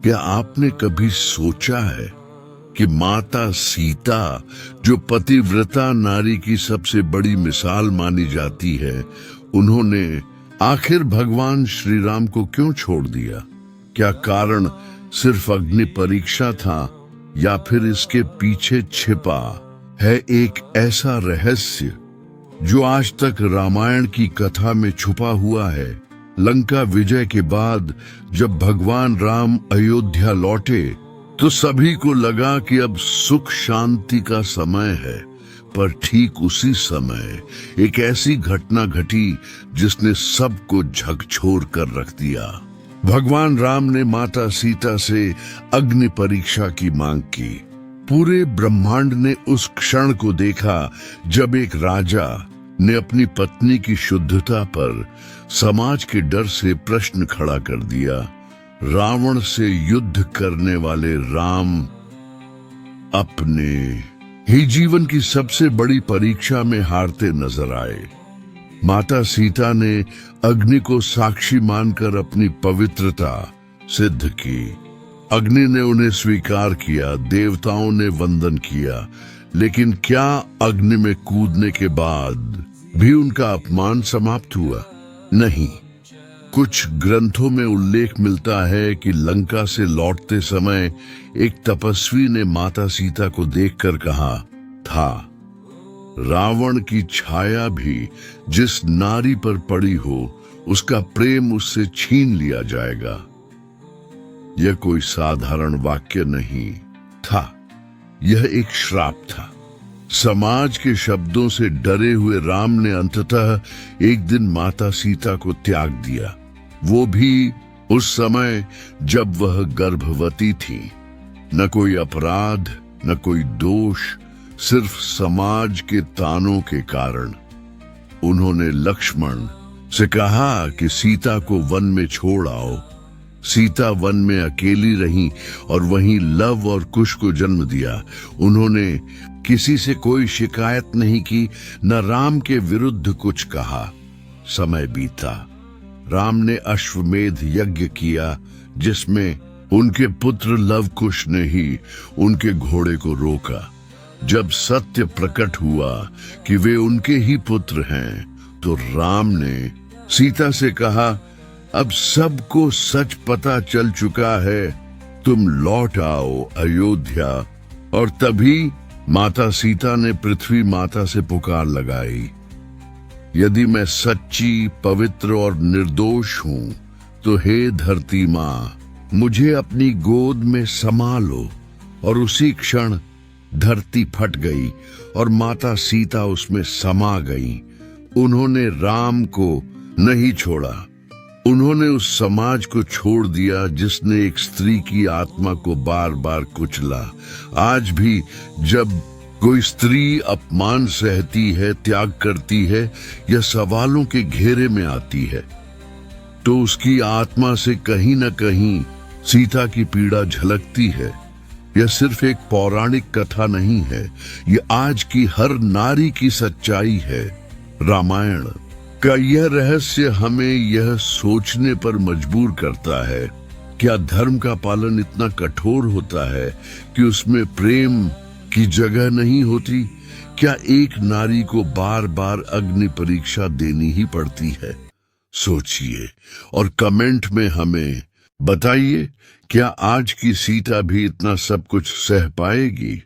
क्या आपने कभी सोचा है कि माता सीता, जो पतिव्रता नारी की सबसे बड़ी मिसाल मानी जाती है, उन्होंने आखिर भगवान श्री राम को क्यों छोड़ दिया? क्या कारण सिर्फ अग्नि परीक्षा था या फिर इसके पीछे छिपा है एक ऐसा रहस्य जो आज तक रामायण की कथा में छुपा हुआ है? लंका विजय के बाद जब भगवान राम अयोध्या लौटे तो सभी को लगा कि अब सुख शांति का समय है, पर ठीक उसी समय एक ऐसी घटना घटी जिसने सबको झकझोर कर रख दिया। भगवान राम ने माता सीता से अग्नि परीक्षा की मांग की। पूरे ब्रह्मांड ने उस क्षण को देखा जब एक राजा ने अपनी पत्नी की शुद्धता पर समाज के डर से प्रश्न खड़ा कर दिया। रावण से युद्ध करने वाले राम अपने ही जीवन की सबसे बड़ी परीक्षा में हारते नजर आए। माता सीता ने अग्नि को साक्षी मानकर अपनी पवित्रता सिद्ध की। अग्नि ने उन्हें स्वीकार किया, देवताओं ने वंदन किया, लेकिन क्या अग्नि में कूदने के बाद भी उनका अपमान समाप्त हुआ? नहीं। कुछ ग्रंथों में उल्लेख मिलता है कि लंका से लौटते समय एक तपस्वी ने माता सीता को देखकर कहा था, रावण की छाया भी जिस नारी पर पड़ी हो उसका प्रेम उससे छीन लिया जाएगा। यह कोई साधारण वाक्य नहीं था, यह एक श्राप था। समाज के शब्दों से डरे हुए राम ने अंततः एक दिन माता सीता को त्याग दिया, वो भी उस समय जब वह गर्भवती थी। न कोई अपराध, न कोई दोष, सिर्फ समाज के तानों के कारण। उन्होंने लक्ष्मण से कहा कि सीता को वन में छोड़ आओ। सीता वन में अकेली रही और वहीं लव और कुश को जन्म दिया। उन्होंने किसी से कोई शिकायत नहीं की, न राम के विरुद्ध कुछ कहा। समय बीता, राम ने अश्वमेध यज्ञ किया जिसमें उनके पुत्र लव कुश ने ही उनके घोड़े को रोका। जब सत्य प्रकट हुआ कि वे उनके ही पुत्र हैं, तो राम ने सीता से कहा, अब सबको सच पता चल चुका है, तुम लौट आओ अयोध्या। और तभी माता सीता ने पृथ्वी माता से पुकार लगाई, यदि मैं सच्ची, पवित्र और निर्दोष हूं तो हे धरती माँ, मुझे अपनी गोद में समा लो। और उसी क्षण धरती फट गई और माता सीता उसमें समा गई। उन्होंने राम को नहीं छोड़ा, उन्होंने उस समाज को छोड़ दिया जिसने एक स्त्री की आत्मा को बार बार कुचला। आज भी जब कोई स्त्री अपमान सहती है, त्याग करती है या सवालों के घेरे में आती है, तो उसकी आत्मा से कहीं न कहीं सीता की पीड़ा झलकती है। यह सिर्फ एक पौराणिक कथा नहीं है, यह आज की हर नारी की सच्चाई है। रामायण का यह रहस्य हमें यह सोचने पर मजबूर करता है, क्या धर्म का पालन इतना कठोर होता है कि उसमें प्रेम की जगह नहीं होती? क्या एक नारी को बार बार अग्नि परीक्षा देनी ही पड़ती है? सोचिए और कमेंट में हमें बताइए, क्या आज की सीता भी इतना सब कुछ सह पाएगी?